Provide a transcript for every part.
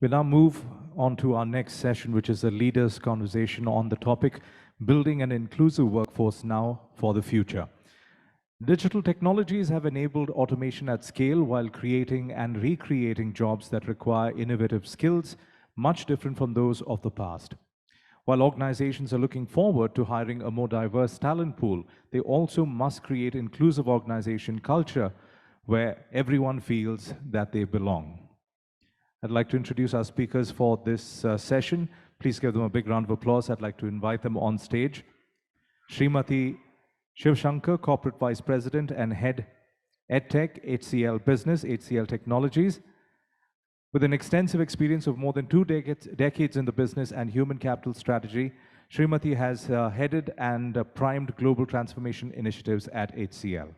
We now move on to our next session, which is a leaders' conversation on the topic, building an inclusive workforce now for the future. Digital technologies have enabled automation at scale while creating and recreating jobs that require innovative skills, much different from those of the past. While organizations are looking forward to hiring a more diverse talent pool, they also must create inclusive organization culture where everyone feels that they belong. I'd like to introduce our speakers for this session. Please give them a big round of applause. I'd like to invite them on stage. Srimathi Shivashankar, Corporate Vice President and Head EdTech, HCL Business, HCL Technologies. With an extensive experience of more than 2 decades in the business and human capital strategy, Srimathi has headed and primed global transformation initiatives at HCL.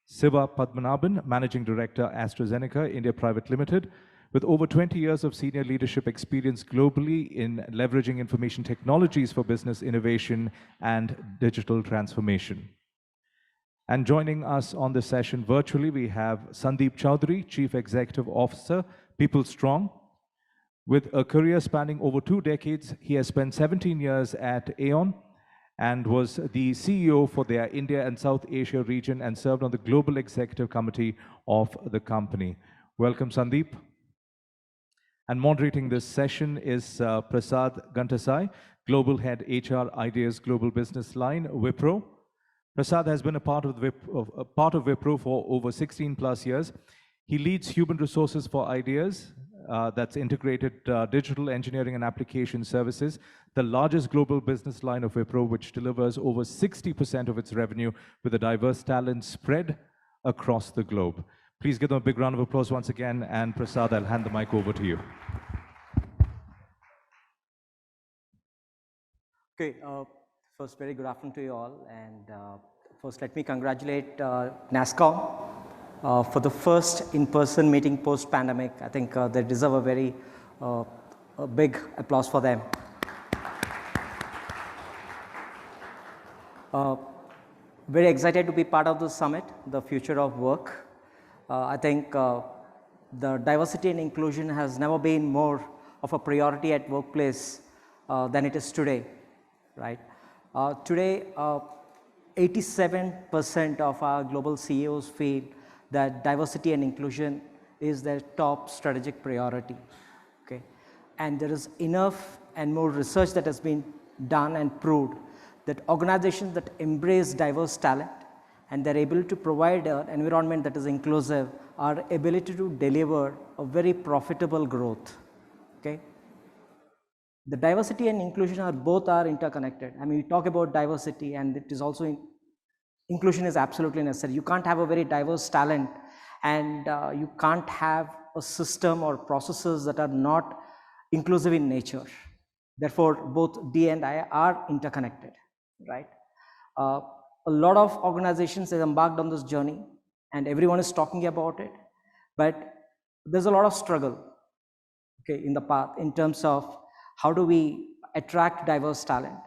Siva Padmanabhan, Managing Director, AstraZeneca, India Private Limited, with over 20 years of senior leadership experience globally in leveraging information technologies for business innovation and digital transformation. And joining us on this session virtually, we have Sandeep Chaudhary, Chief Executive Officer, PeopleStrong. With a career spanning over 2 decades, he has spent 17 years at Aon and was the CEO for their India and South Asia region and served on the Global Executive Committee of the company. Welcome, Sandeep. And moderating this session is Prasad Gantasai, Global Head HR Ideas Global Business Line, WIPRO. Prasad has been a part of WIPRO for over 16 plus years. He leads human resources for ideas, that's integrated digital engineering and application services, the largest global business line of WIPRO, which delivers over 60% of its revenue with a diverse talent spread across the globe. Please give them a big round of applause once again. And Prasad, I'll hand the mic over to you. Okay. First, very good afternoon to you all, and first let me congratulate nasscom for the first in-person meeting post-pandemic. I think they deserve a very a big applause for them. Very excited to be part of this summit, the future of work. I think the diversity and inclusion has never been more of a priority at workplace than it is today, right? Today, 87% of our global CEOs feel that diversity and inclusion is their top strategic priority, okay? And there is enough and more research that has been done and proved that organizations that embrace diverse talent and they're able to provide an environment that is inclusive are ability to deliver a very profitable growth, okay? The diversity and inclusion are both interconnected. I mean, we talk about diversity and it is also inclusion is absolutely necessary. You can't have a very diverse talent and you can't have a system or processes that are not inclusive in nature. Therefore, both D and I are interconnected, right? A lot of organizations have embarked on this journey and everyone is talking about it, but there's a lot of struggle, okay, in the path in terms of how do we attract diverse talent?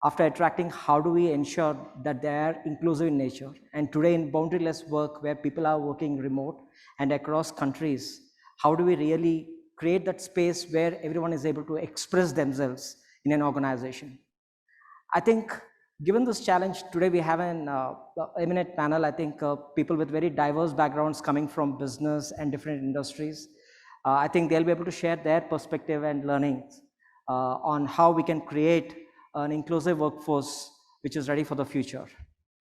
After attracting, how do we ensure that they are inclusive in nature? And today in boundaryless work where people are working remote and across countries, how do we really create that space where everyone is able to express themselves in an organization? I think given this challenge, today we have an eminent panel, I think people with very diverse backgrounds coming from business and different industries. I think they'll be able to share their perspective and learnings on how we can create an inclusive workforce which is ready for the future,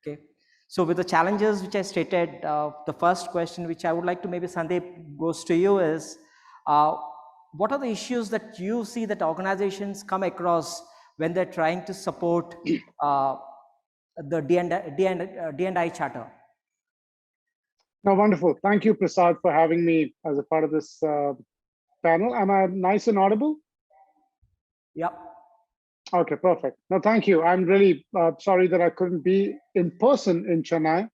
okay? So with the challenges which I stated, the first question which I would like to maybe Sandeep goes to you is, what are the issues that you see that organizations come across when they're trying to support the D&I charter? No, wonderful. Thank you, Prasad, for having me as a part of this panel. Am I nice and audible? Yep. Okay, perfect. No, thank you. I'm really sorry that I couldn't be in person in Chennai,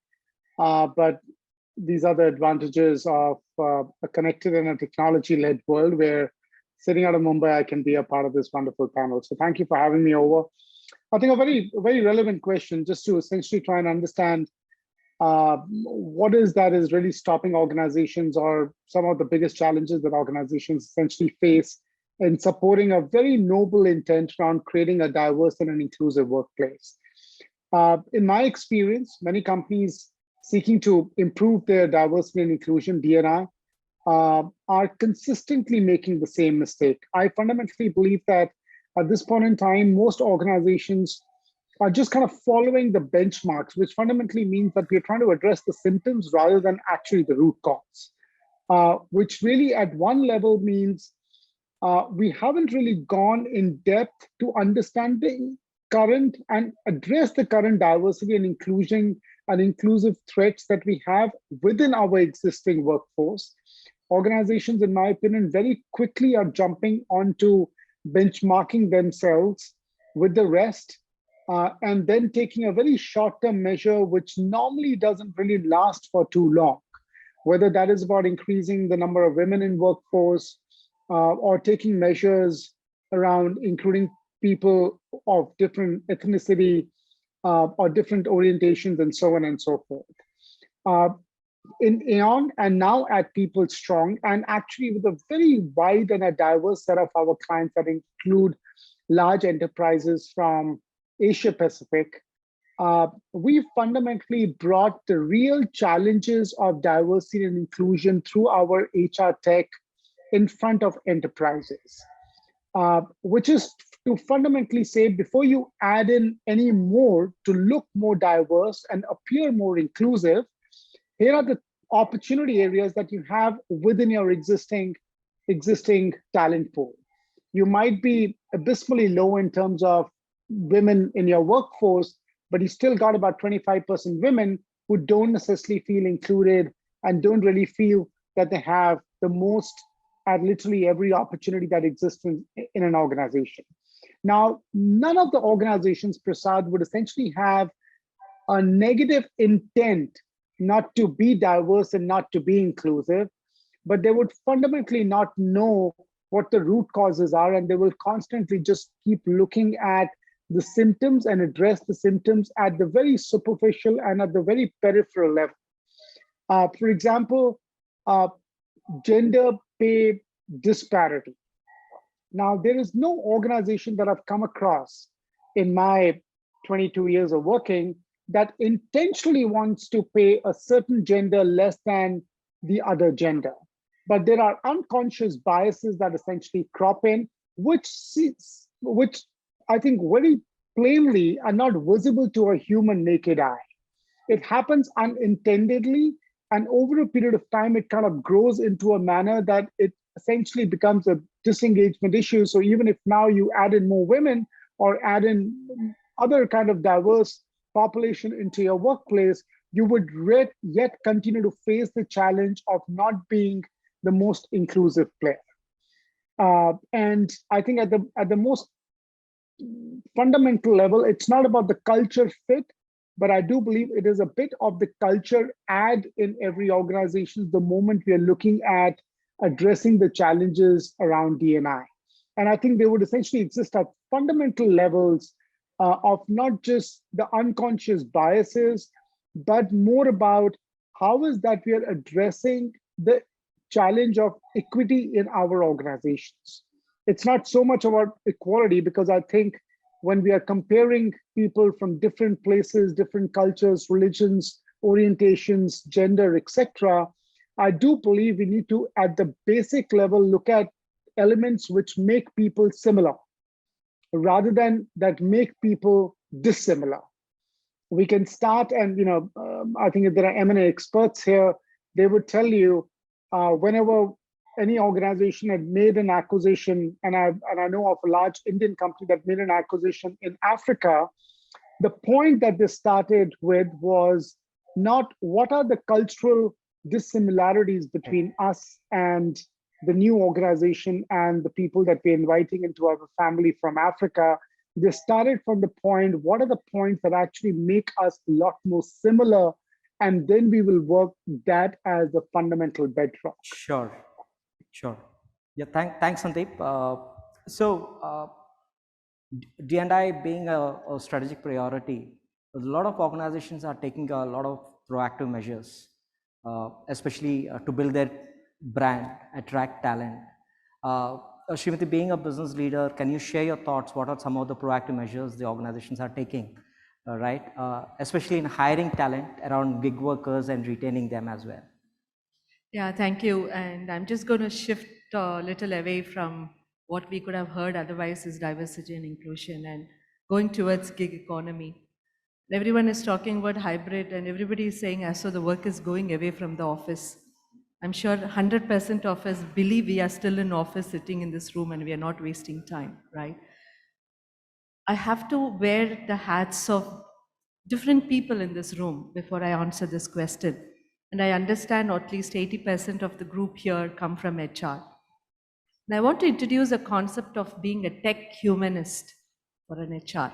but these are the advantages of a connected and a technology-led world where sitting out of Mumbai, I can be a part of this wonderful panel. So thank you for having me over. I think a very relevant question just to essentially try and understand What is that is really stopping organizations, or some of the biggest challenges that organizations essentially face in supporting a very noble intent around creating a diverse and an inclusive workplace. In my experience, many companies seeking to improve their diversity and inclusion, D&I, are consistently making the same mistake. I fundamentally believe that at this point in time, most organizations are just kind of following the benchmarks, which fundamentally means that we're trying to address the symptoms rather than actually the root cause, which really at one level means we haven't really gone in depth to understanding current and address the current diversity and inclusion and inclusive threats that we have within our existing workforce. Organizations, in my opinion, very quickly are jumping onto benchmarking themselves with the rest, and then taking a very short-term measure, which normally doesn't really last for too long, whether that is about increasing the number of women in workforce, or taking measures around including people of different ethnicity, or different orientations, and so on and so forth. In Aeon and now at PeopleStrong, and actually with a very wide and a diverse set of our clients that include large enterprises from Asia Pacific, we fundamentally brought the real challenges of diversity and inclusion through our HR tech in front of enterprises, which is to fundamentally say, before you add in any more to look more diverse and appear more inclusive, here are the opportunity areas that you have within your existing talent pool. You might be abysmally low in terms of women in your workforce, but you still got about 25% women who don't necessarily feel included and don't really feel that they have the most at literally every opportunity that exists in an organization. Now, none of the organizations, Prasad, would essentially have a negative intent not to be diverse and not to be inclusive, but they would fundamentally not know what the root causes are, and they will constantly just keep looking at the symptoms and address the symptoms at the very superficial and at the very peripheral level. For example, gender pay disparity. Now, there is no organization that I've come across in my 22 years of working that intentionally wants to pay a certain gender less than the other gender. But there are unconscious biases that essentially crop in, which I think very plainly are not visible to a human naked eye. It happens unintendedly, and over a period of time, it kind of grows into a manner that it essentially becomes a disengagement issue. So even if now you add in more women or add in other kind of diverse population into your workplace, you would yet continue to face the challenge of not being the most inclusive player. And I think at the most fundamental level, it's not about the culture fit, but I do believe it is a bit of the culture add in every organization the moment we are looking at addressing the challenges around D&I. And I think they would essentially exist at fundamental levels of not just the unconscious biases, but more about how is that we are addressing the challenge of equity in our organizations. It's not so much about equality, because I think when we are comparing people from different places, different cultures, religions, orientations, gender, etc., I do believe we need to, at the basic level, look at elements which make people similar, rather than that make people dissimilar. We can start, and I think if there are M&A experts here, they would tell you whenever any organization had made an acquisition, and I know of a large Indian company that made an acquisition in Africa, the point that they started with was not what are the cultural dissimilarities between us and the new organization and the people that we're inviting into our family from Africa. They started from the point, what are the points that actually make us a lot more similar? And then we will work that as the fundamental bedrock. Sure. Yeah, thanks, Sandeep. D&I being a strategic priority, a lot of organizations are taking a lot of proactive measures, especially to build their brand, attract talent. Srimathi, being a business leader, can you share your thoughts? What are some of the proactive measures the organizations are taking, right? Especially in hiring talent around gig workers and retaining them as well. Yeah, thank you. And I'm just going to shift a little away from what we could have heard otherwise is diversity and inclusion and going towards gig economy. Everyone is talking about hybrid and everybody is saying as so the work is going away from the office. I'm sure 100% of us believe we are still in office sitting in this room and we are not wasting time, right? I have to wear the hats of different people in this room before I answer this question. And I understand at least 80% of the group here come from HR. And I want to introduce a concept of being a tech humanist for an HR.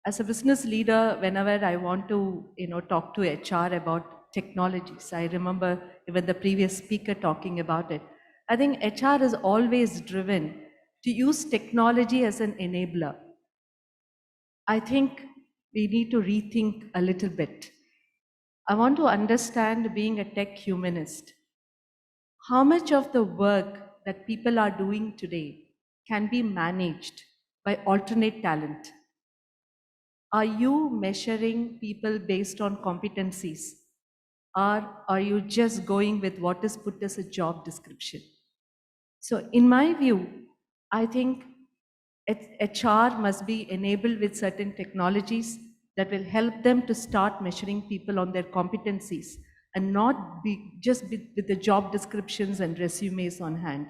As a business leader, whenever I want to, talk to HR about technologies, I remember even the previous speaker talking about it. I think HR is always driven to use technology as an enabler. I think we need to rethink a little bit. I want to understand, being a tech humanist, how much of the work that people are doing today can be managed by alternate talent. Are you measuring people based on competencies, or are you just going with what is put as a job description? So in my view, I think HR must be enabled with certain technologies that will help them to start measuring people on their competencies and not be just with the job descriptions and resumes on hand.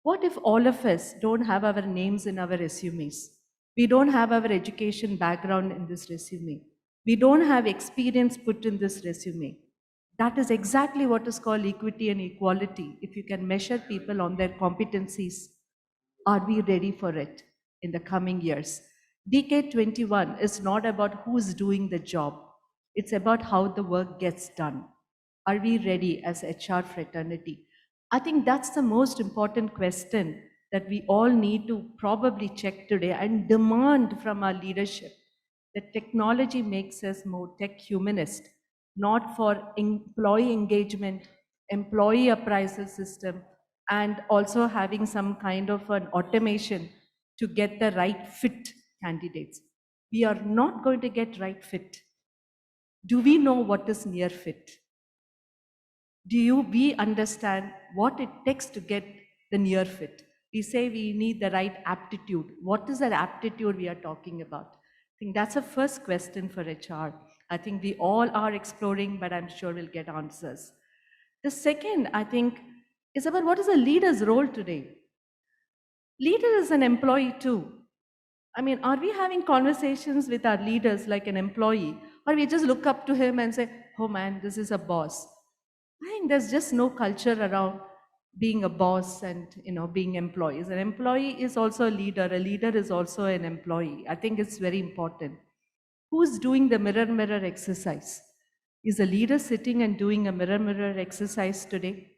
What if all of us don't have our names in our resumes? We don't have our education background in this resume. We don't have experience put in this resume. That is exactly what is called equity and equality. If you can measure people on their competencies, are we ready for it in the coming years? Decade 21 is not about who's doing the job. It's about how the work gets done. Are we ready as HR fraternity? I think that's the most important question that we all need to probably check today and demand from our leadership that technology makes us more tech humanist, not for employee engagement, employee appraisal system, and also having some kind of an automation to get the right fit candidates. We are not going to get right fit. Do we know what is near fit? We understand what it takes to get the near fit? We say we need the right aptitude. What is that aptitude we are talking about? I think that's a first question for HR. I think we all are exploring, but I'm sure we'll get answers. The second, I think, is about what is a leader's role today? Leader is an employee too. I mean, are we having conversations with our leaders like an employee? Or we just look up to him and say, oh man, this is a boss. I think there's just no culture around being a boss and being employees. An employee is also a leader is also an employee. I think it's very important. Who's doing the mirror exercise? Is a leader sitting and doing a mirror exercise today?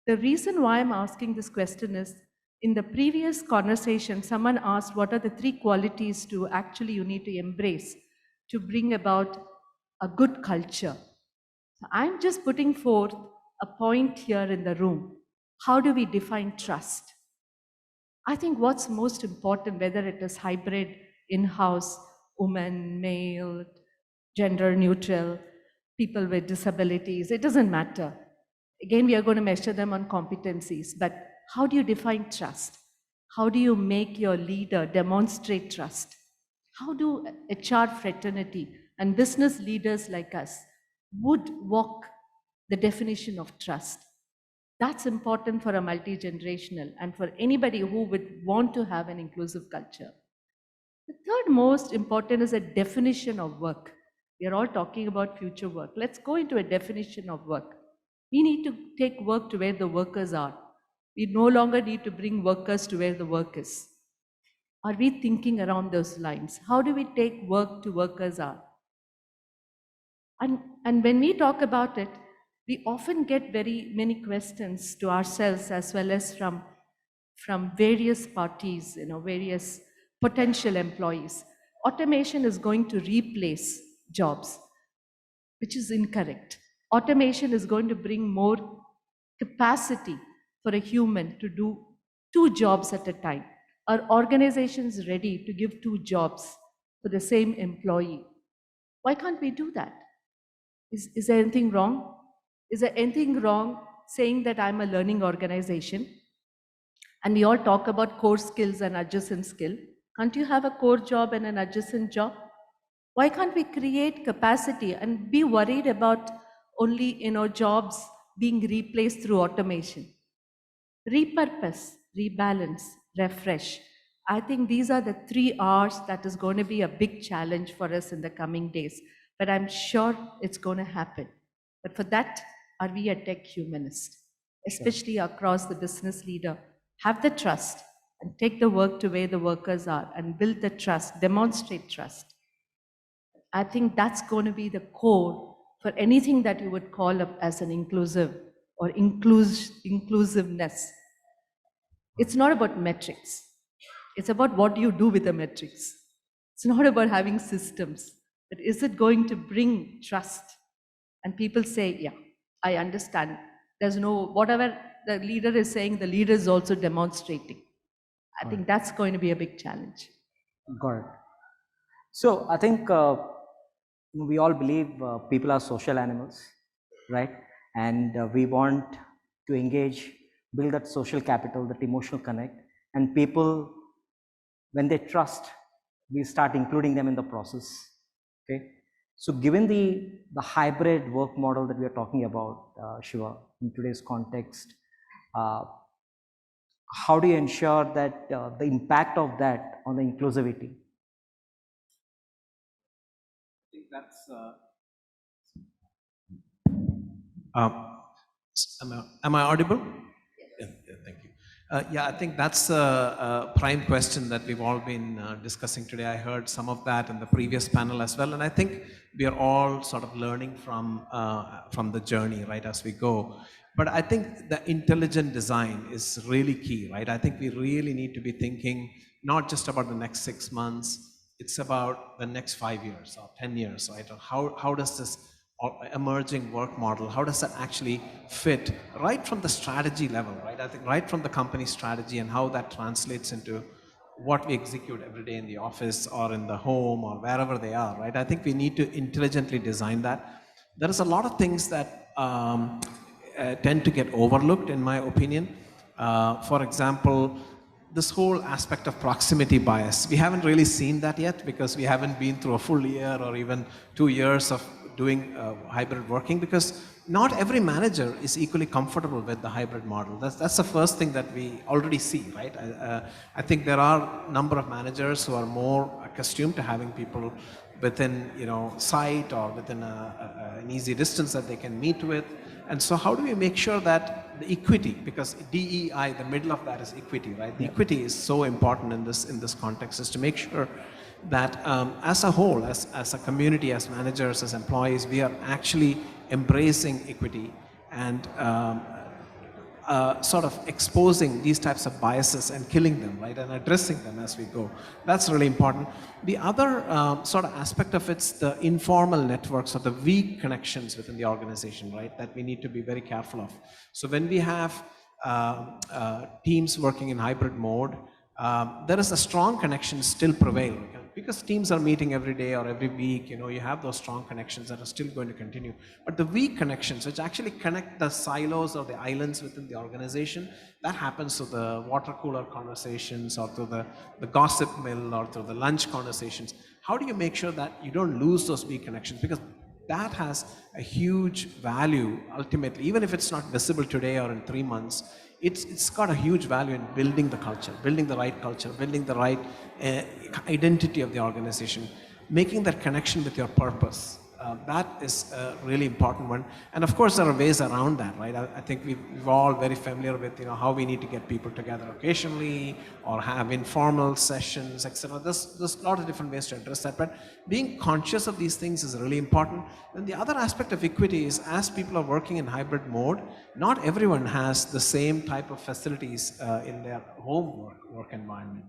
The reason why I'm asking this question is, in the previous conversation, someone asked what are the 3 qualities to actually you need to embrace to bring about a good culture. So I'm just putting forth a point here in the room. How do we define trust? I think what's most important, whether it is hybrid, in-house, woman, male, gender neutral, people with disabilities, it doesn't matter. Again, we are going to measure them on competencies, but how do you define trust? How do you make your leader demonstrate trust? How do HR fraternity and business leaders like us would walk the definition of trust? That's important for a multi-generational and for anybody who would want to have an inclusive culture. The third most important is a definition of work. We are all talking about future work. Let's go into a definition of work. We need to take work to where the workers are. We no longer need to bring workers to where the work is. Are we thinking around those lines? How do we take work to workers are? And when we talk about it, we often get very many questions to ourselves as well as from various parties, various potential employees. Automation is going to replace jobs. which is incorrect. Automation is going to bring more capacity for a human to do 2 jobs at a time. Are organizations ready to give 2 jobs for the same employee? Why can't we do that? Is there anything wrong? Is there anything wrong saying that I'm a learning organization and we all talk about core skills and adjacent skill? Can't you have a core job and an adjacent job? Why can't we create capacity and be worried about only jobs being replaced through automation? Repurpose, rebalance, refresh. I think these are the 3 R's that is going to be a big challenge for us in the coming days. But I'm sure it's going to happen. But for that, are we a tech humanist? Especially across the business leader, have the trust and take the work to where the workers are and build the trust, demonstrate trust. I think that's going to be the core for anything that you would call up as an inclusive or inclusiveness. It's not about metrics. It's about what you do with the metrics. It's not about having systems, but is it going to bring trust? And people say, yeah, I understand. There's no, whatever the leader is saying, the leader is also demonstrating. I think that's going to be a big challenge. Got it. So I think we all believe people are social animals, right? And we want to engage, build that social capital, that emotional connect. And people, when they trust, we start including them in the process. Okay. So given the hybrid work model that we are talking about, Shiva, in today's context, how do you ensure that the impact of that on the inclusivity? I think that's am I audible? Yeah, thank you. Yeah, I think that's a prime question that we've all been discussing today. I heard some of that in the previous panel as well, and I think we are all sort of learning from the journey, right, as we go. But I think the intelligent design is really key, right? I think we really need to be thinking not just about the next 6 months, it's about the next 5 years or 10 years, right? Or how does this emerging work model, how does that actually fit right from the strategy level, right? I think right from the company strategy and how that translates into what we execute every day in the office or in the home or wherever they are, right? I think we need to intelligently design that. There is a lot of things that tend to get overlooked, in my opinion. For example, this whole aspect of proximity bias. We haven't really seen that yet because we haven't been through a full year or even 2 years of doing hybrid working, because not every manager is equally comfortable with the hybrid model. That's the first thing that we already see, right? I think there are a number of managers who are more accustomed to having people within sight or within an easy distance that they can meet with. And so how do we make sure that the equity, because DEI, the middle of that is equity, right? The equity is so important in this context, is to make sure that as a whole, as a community, as managers, as employees, we are actually embracing equity and sort of exposing these types of biases and killing them, right, and addressing them as we go. That's really important. The other sort of aspect of it's the informal networks or the weak connections within the organization, right, that we need to be very careful of. So when we have teams working in hybrid mode, there is a strong connection still prevail, because teams are meeting every day or every week. You have those strong connections that are still going to continue. But the weak connections, which actually connect the silos or the islands within the organization, that happens through the water cooler conversations or through the gossip mill or through the lunch conversations. How do you make sure that you don't lose those weak connections? Because that has a huge value ultimately, even if it's not visible today or in 3 months. It's got a huge value in building the culture, building the right culture, building the right identity of the organization, making that connection with your purpose. That is a really important one. And of course, there are ways around that, right? I think we're all very familiar with how we need to get people together occasionally or have informal sessions, etc. There's a lot of different ways to address that. But being conscious of these things is really important. And the other aspect of equity is, as people are working in hybrid mode, not everyone has the same type of facilities in their home work environment,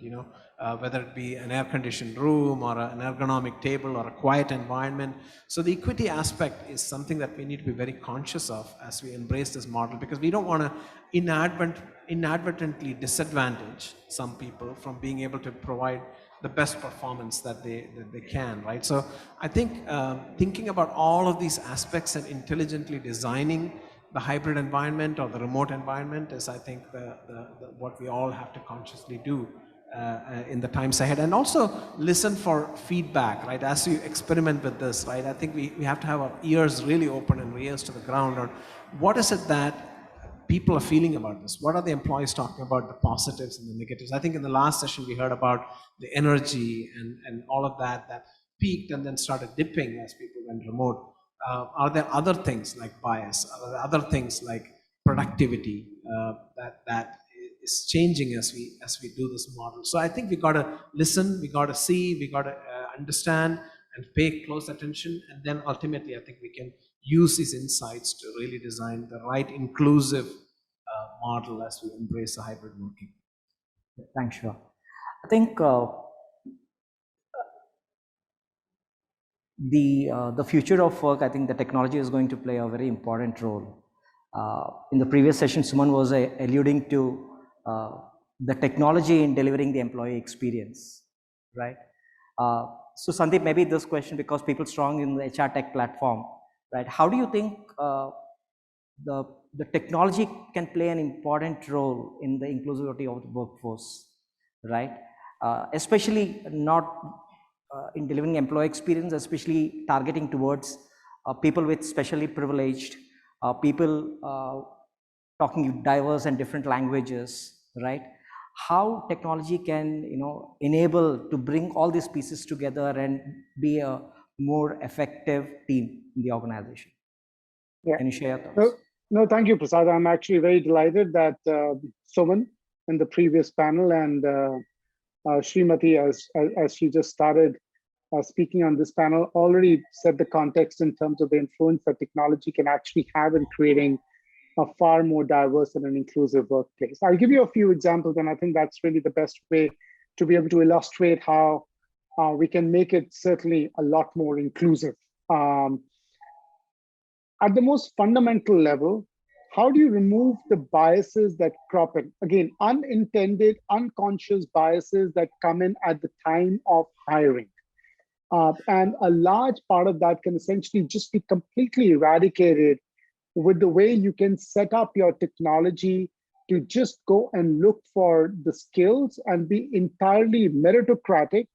whether it be an air-conditioned room or an ergonomic table or a quiet environment. So So the equity aspect is something that we need to be very conscious of as we embrace this model, because we don't want to inadvertently disadvantage some people from being able to provide the best performance that they can, right? So I think thinking about all of these aspects and intelligently designing the hybrid environment or the remote environment is, I think, what we all have to consciously do in the times ahead. And also listen for feedback, right? As you experiment with this, right? I think we have to have our ears really open and ears to the ground on what is it that people are feeling about this. What are the employees talking about, the positives and the negatives? I think in the last session we heard about the energy and all of that peaked and then started dipping as people went remote. Are there other things like bias? Are there other things like productivity that is changing as we do this model? So I think we got to listen, we got to see, we got to understand and pay close attention, and then ultimately I think we can use these insights to really design the right inclusive model as we embrace the hybrid working. Thanks, Shiva. I think the future of work, I think the technology is going to play a very important role. In the previous session, Suman was alluding to the technology in delivering the employee experience, right? So Sandeep, maybe this question, because PeopleStrong in the HR tech platform, right? How do you think the technology can play an important role in the inclusivity of the workforce, right? Especially not in delivering employee experience, especially targeting towards people with specially privileged, people talking diverse and different languages, right? How technology can, enable to bring all these pieces together and be a more effective team in the organization? Yeah. Can you share your thoughts? No, thank you, Prasad. I'm actually very delighted that Suman in the previous panel and Srimathi, as she just started speaking on this panel, already set the context in terms of the influence that technology can actually have in creating a far more diverse and an inclusive workplace. I'll give you a few examples, and I think that's really the best way to be able to illustrate how we can make it certainly a lot more inclusive. At the most fundamental level, how do you remove the biases that crop in? Again, unintended, unconscious biases that come in at the time of hiring. And a large part of that can essentially just be completely eradicated with the way you can set up your technology to just go and look for the skills and be entirely meritocratic,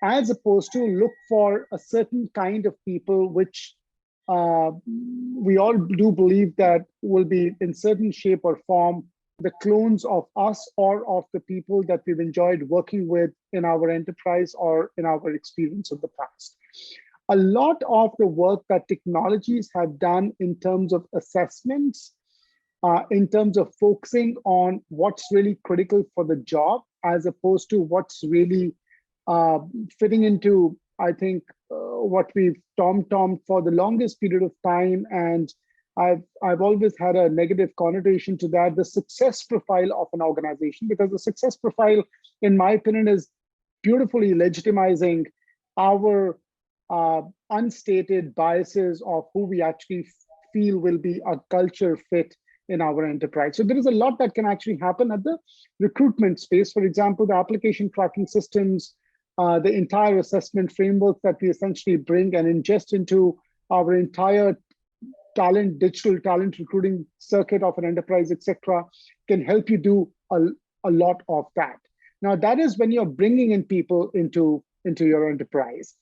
as opposed to look for a certain kind of people, which we all do believe that will be in certain shape or form the clones of us or of the people that we've enjoyed working with in our enterprise or in our experience of the past. A lot of the work that technologies have done in terms of assessments, in terms of focusing on what's really critical for the job, as opposed to what's really fitting into, I think, what we've tom-tommed for the longest period of time, and I've always had a negative connotation to that, the success profile of an organization, because the success profile, in my opinion, is beautifully legitimizing our unstated biases of who we actually feel will be a culture fit in our enterprise. So there is a lot that can actually happen at the recruitment space. For example, the application tracking systems, the entire assessment framework that we essentially bring and ingest into our entire digital talent recruiting circuit of an enterprise, etc., can help you do a lot of that. Now, that is when you're bringing in people into your enterprise.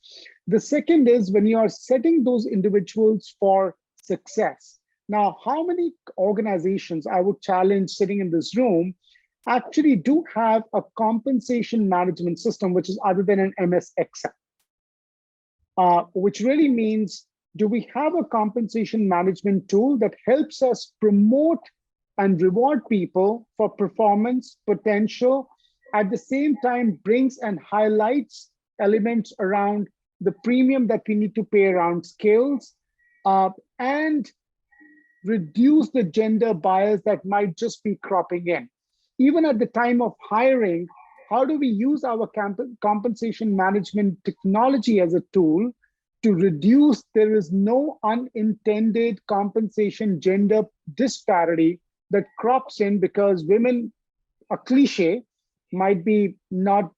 The second is when you are setting those individuals for success. Now, how many organizations, I would challenge sitting in this room, actually do have a compensation management system, which is other than an MS Excel, which really means, do we have a compensation management tool that helps us promote and reward people for performance, potential, at the same time brings and highlights elements around the premium that we need to pay around skills, and reduce the gender bias that might just be cropping in. Even at the time of hiring, how do we use our compensation management technology as a tool to reduce, there is no unintended compensation gender disparity that crops in because women, a cliche, might be not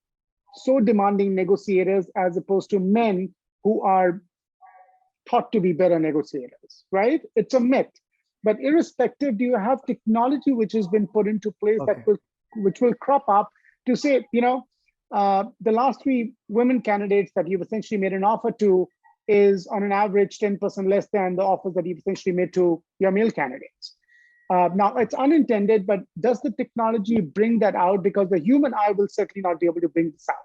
so demanding negotiators as opposed to men who are thought to be better negotiators, right? It's a myth. But irrespective, do you have technology which has been put into place which will crop up to say, the last 3 women candidates that you've essentially made an offer to is on an average 10% less than the offers that you've essentially made to your male candidates. Now, it's unintended, but does the technology bring that out? Because the human eye will certainly not be able to bring this out.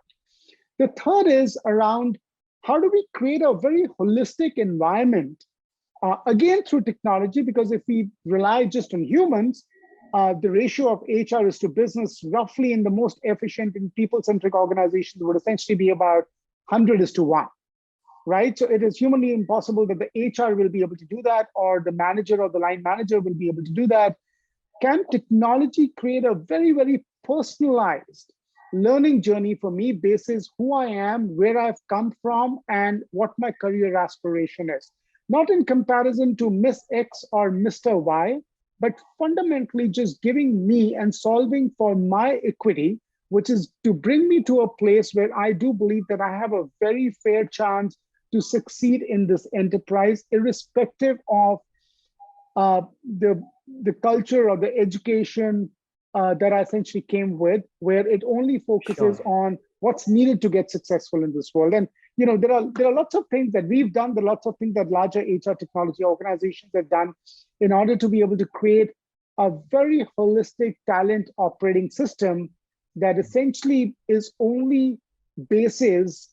The third is around how do we create a very holistic environment, again, through technology, because if we rely just on humans, the ratio of HR is to business roughly in the most efficient and people-centric organizations would essentially be about 100:1. Right? So it is humanly impossible that the HR will be able to do that, or the manager or the line manager will be able to do that. Can technology create a very, very personalized learning journey for me basis who I am, where I've come from, and what my career aspiration is? Not in comparison to Miss X or Mr. Y, but fundamentally just giving me and solving for my equity, which is to bring me to a place where I do believe that I have a very fair chance to succeed in this enterprise, irrespective of the culture or the education that I essentially came with, where it only focuses on what's needed to get successful in this world. And there are lots of things that we've done, there are lots of things that larger HR technology organizations have done in order to be able to create a very holistic talent operating system that essentially is only bases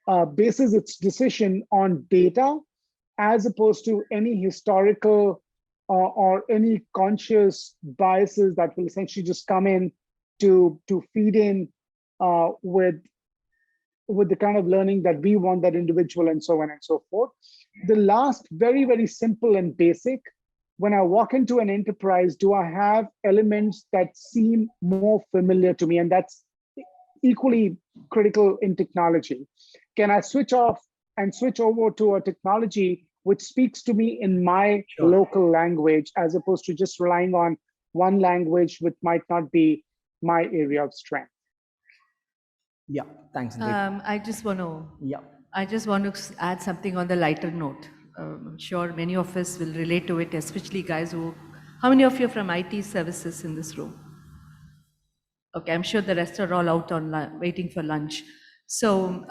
its decision on data, as opposed to any historical or any conscious biases that will essentially just come in to feed in with the kind of learning that we want that individual, and so on and so forth. The last, very, very simple and basic, when I walk into an enterprise, do I have elements that seem more familiar to me? And that's equally critical in technology. Can I switch off and switch over to a technology which speaks to me in my local language, as opposed to just relying on one language which might not be my area of strength? Yeah, thanks, Sandeep. I just want to add something on the lighter note. I'm sure many of us will relate to it, especially guys who, how many of you are from IT services in this room? Okay, I'm sure the rest are all out on waiting for lunch. So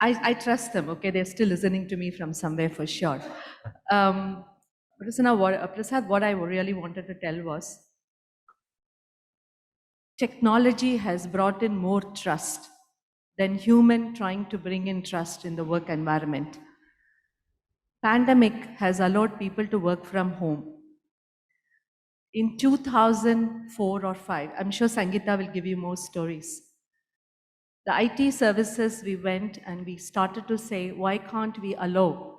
I trust them, okay? They're still listening to me from somewhere for sure. Prasad, what I really wanted to tell was, technology has brought in more trust than human trying to bring in trust in the work environment. Pandemic has allowed people to work from home. In 2004 or 5, I'm sure Sangeeta will give you more stories. The IT services, we went and we started to say, why can't we allow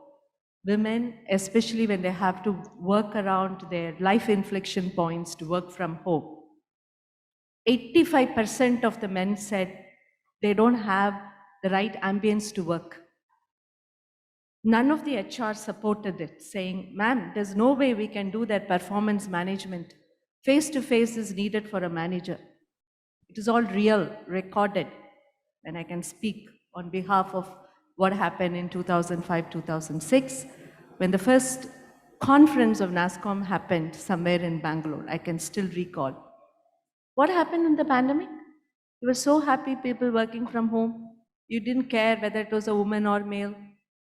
women, especially when they have to work around their life inflection points, to work from home? 85% of the men said they don't have the right ambience to work. None of the HR supported it, saying, ma'am, there's no way we can do that performance management. Face-to-face is needed for a manager. It is all real, recorded, and I can speak on behalf of what happened in 2005, 2006, when the first conference of NASSCOM happened somewhere in Bangalore. I can still recall. What happened in the pandemic? You were so happy, people working from home. You didn't care whether it was a woman or male.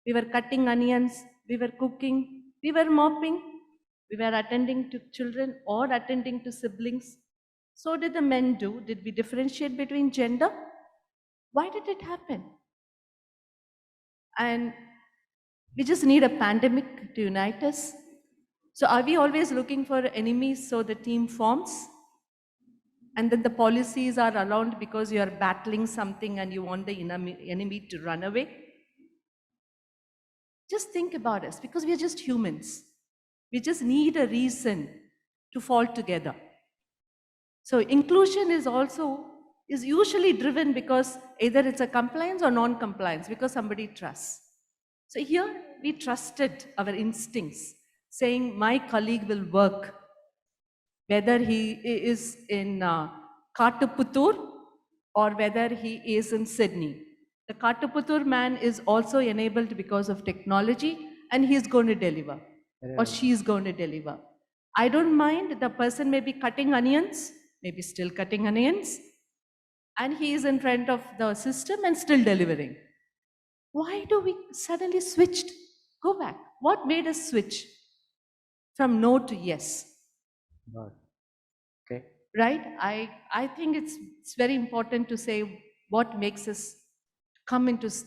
We were cutting onions, we were cooking, we were mopping, we were attending to children or attending to siblings. So did the men do. Did we differentiate between gender? Why did it happen? And we just need a pandemic to unite us. So are we always looking for enemies so the team forms? And then the policies are allowed because you are battling something and you want the enemy to run away? Just think about us, because we are just humans. We just need a reason to fall together. So inclusion is also is usually driven because either it's a compliance or non-compliance because somebody trusts. So here we trusted our instincts, saying my colleague will work, whether he is in Katuputtur or whether he is in Sydney. The Katuputtur man is also enabled because of technology and he's going to deliver or she's going to deliver. I don't mind, the person may be cutting onions, maybe still cutting onions, and he is in front of the system and still delivering. Why do we suddenly switched? Go back. What made us switch from no to yes? Okay. Right? I think it's very important to say what makes us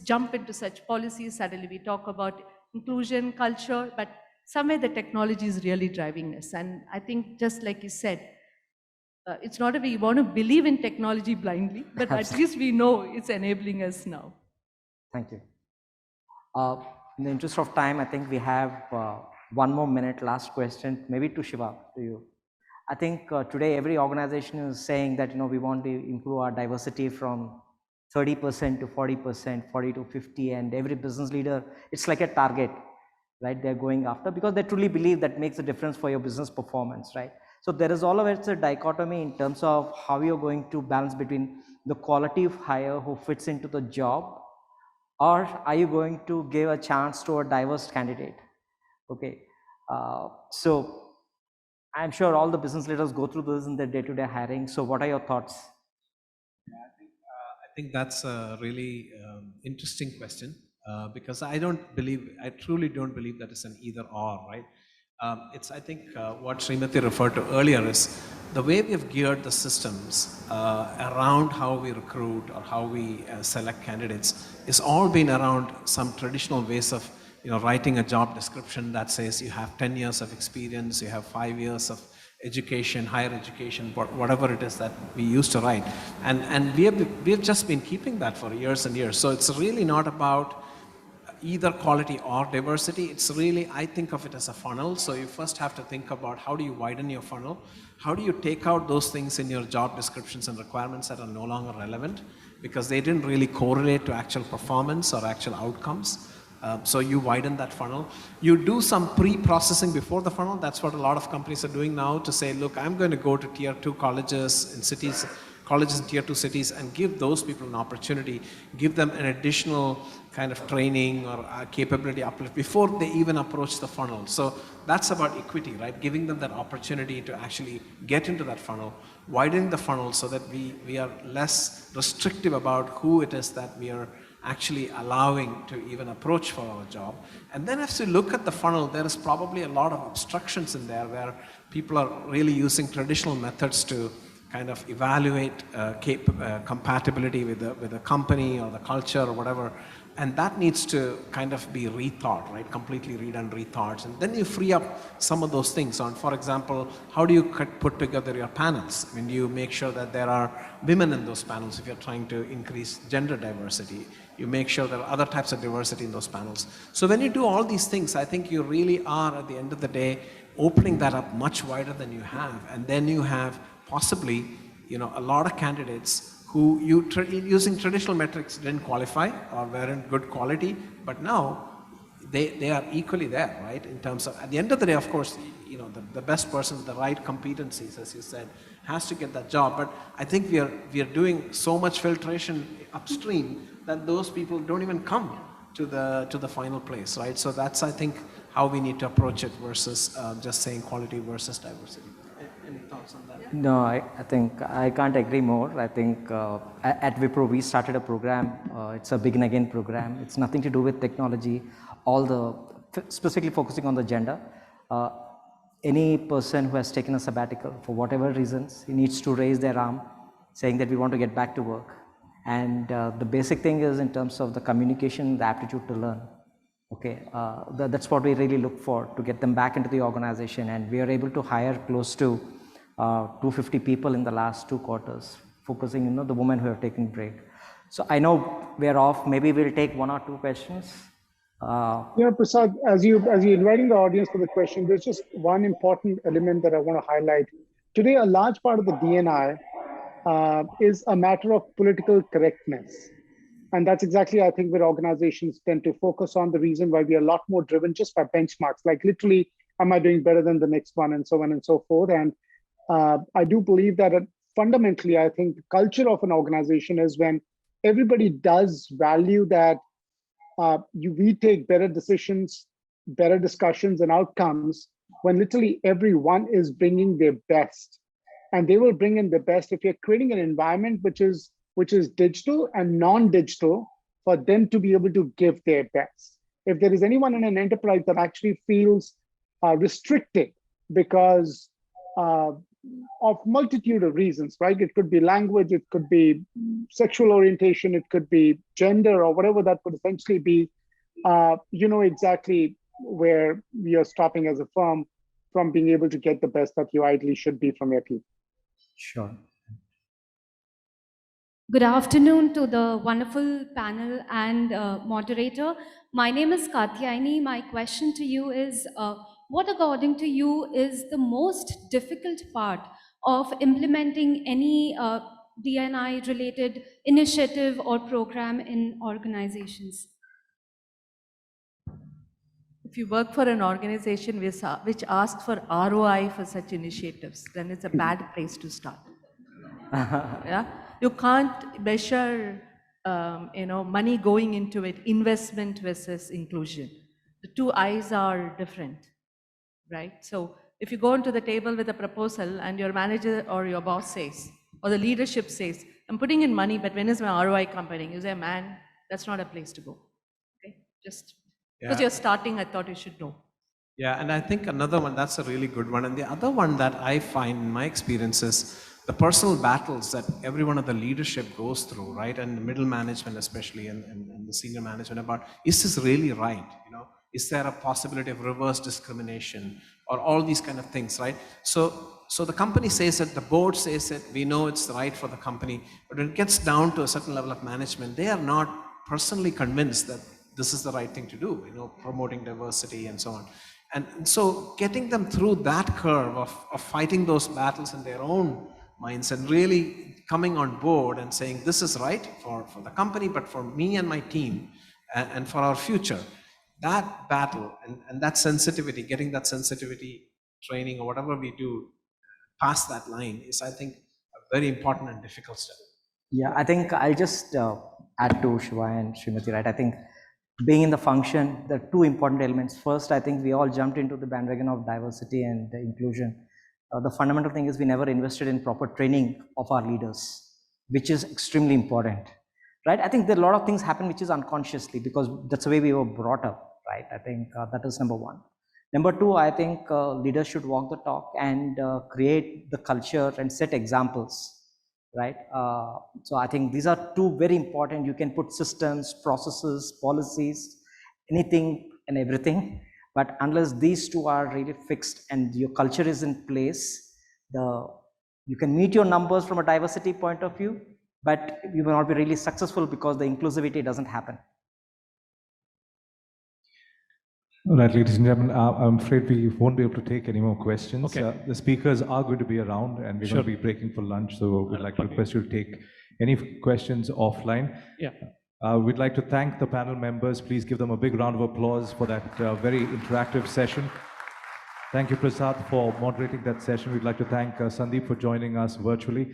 jump into such policies. Suddenly we talk about inclusion, culture, but somewhere the technology is really driving us. And I think just like you said, it's not that we want to believe in technology blindly, but at least we know it's enabling us now. Thank you. In the interest of time, I think we have one more minute, last question, maybe to Shiva, to you. I think today every organization is saying that, we want to improve our diversity from 30% to 40%, 40 to 50, and every business leader, it's like a target, right? They're going after because they truly believe that makes a difference for your business performance, right? So there is always a dichotomy in terms of how you're going to balance between the quality of hire who fits into the job, or are you going to give a chance to a diverse candidate? Okay, so I'm sure all the business leaders go through this in their day-to-day hiring. So what are your thoughts? I think that's a really interesting question because I truly don't believe that it's an either or, right? I think what Srimathi referred to earlier is the way we have geared the systems around how we recruit or how we select candidates is all been around some traditional ways of writing a job description that says you have 10 years of experience, you have 5 years of education, higher education, whatever it is that we used to write. And we've just been keeping that for years and years. So it's really not about either quality or diversity. It's really, I think of it as a funnel. So you first have to think about how do you widen your funnel? How do you take out those things in your job descriptions and requirements that are no longer relevant because they didn't really correlate to actual performance or actual outcomes? So you widen that funnel. You do some pre-processing before the funnel. That's what a lot of companies are doing now to say, look, I'm going to go to tier 2 colleges in cities, colleges in tier 2 cities, and give those people an opportunity, give them an additional kind of training or capability uplift before they even approach the funnel. So that's about equity, right? Giving them that opportunity to actually get into that funnel, widening the funnel so that we are less restrictive about who it is that we are actually allowing to even approach for our job. And then as you look at the funnel, there is probably a lot of obstructions in there where people are really using traditional methods to kind of evaluate compatibility with the company or the culture or whatever. And that needs to kind of be rethought, right? Completely read and rethought. And then you free up some of those things on, for example, how do you put together your panels? I mean, do you make sure that there are women in those panels if you're trying to increase gender diversity? You make sure there are other types of diversity in those panels. So when you do all these things, I think you really are, at the end of the day, opening that up much wider than you have. And then you have possibly, a lot of candidates who using traditional metrics didn't qualify or weren't good quality, but now they are equally there, right? In terms of, at the end of the day, of course, the best person with the right competencies, as you said, has to get that job. But I think we are doing so much filtration upstream that those people don't even come to the final place, right? So that's, I think, how we need to approach it versus just saying quality versus diversity. Any thoughts on that? No, I think I can't agree more. I think at WIPRO we started a program. It's a Begin Again program. It's nothing to do with technology. Specifically focusing on the gender. Any person who has taken a sabbatical for whatever reasons, he needs to raise their arm, saying that we want to get back to work. And the basic thing is in terms of the communication, the aptitude to learn. Okay, that's what we really look for, to get them back into the organization. And we are able to hire close to 250 people in the last 2 quarters, focusing, the women who have taken break. So I know we're off. Maybe we'll take 1 or 2 questions. Prasad, as you're inviting the audience for the question, there's just one important element that I want to highlight. Today, a large part of the D&I is a matter of political correctness. And that's exactly, I think, where organizations tend to focus on. The reason why we are a lot more driven just by benchmarks, like literally, am I doing better than the next one, and so on and so forth. And I do believe that fundamentally, I think the culture of an organization is when everybody does value that we take better decisions, better discussions and outcomes when literally everyone is bringing their best. And they will bring in the best if you're creating an environment which is digital and non-digital for them to be able to give their best. If there is anyone in an enterprise that actually feels restricted because of multitude of reasons, right? It could be language, it could be sexual orientation, it could be gender, or whatever that could essentially be. You know exactly where we are stopping as a firm from being able to get the best that you ideally should be from your team. Sure. Good afternoon to the wonderful panel and moderator. My name is Katyayani. My question to you is, what according to you is the most difficult part of implementing any D&I related initiative or program in organizations? If you work for an organization which asks for ROI for such initiatives, then it's a bad place to start. Yeah, you can't measure, money going into it, investment versus inclusion. The two eyes are different, right? So if you go into the table with a proposal and your manager or your boss says, or the leadership says, I'm putting in money, but when is my ROI coming? You say, man, that's not a place to go. Okay, just because you're starting, I thought you should know. Yeah, and I think another one, that's a really good one. And the other one that I find in my experience is the personal battles that every one of the leadership goes through, right? And the middle management especially, and the senior management about, is this really right? Is there a possibility of reverse discrimination or all these kind of things, right? So the company says it, the board says it, we know it's right for the company, but when it gets down to a certain level of management, they are not personally convinced that this is the right thing to do, promoting diversity and so on. And so getting them through that curve of fighting those battles in their own minds and really coming on board and saying, this is right for the company, but for me and my team and for our future, that battle and that sensitivity, getting that sensitivity training or whatever we do past that line is, I think, a very important and difficult step. Yeah, I think I'll just add to Shiva and Srimathi, right? I think being in the function, there are two important elements. First, I think we all jumped into the bandwagon of diversity and inclusion. The fundamental thing is we never invested in proper training of our leaders, which is extremely important, right? I think there are a lot of things happen which is unconsciously because that's the way we were brought up, right? I think that is number one. Number two, I think leaders should walk the talk and create the culture and set examples, right? So I think these are two very important. You can put systems, processes, policies, anything and everything. But unless these two are really fixed and your culture is in place, you can meet your numbers from a diversity point of view, but you will not be really successful because the inclusivity doesn't happen. All right, ladies and gentlemen, I'm afraid we won't be able to take any more questions. Okay. The speakers are going to be around and we're going to be breaking for lunch, so we'd like to request you to take any questions offline. Yeah. We'd like to thank the panel members. Please give them a big round of applause for that very interactive session. Thank you, Prasad, for moderating that session. We'd like to thank Sandeep for joining us virtually.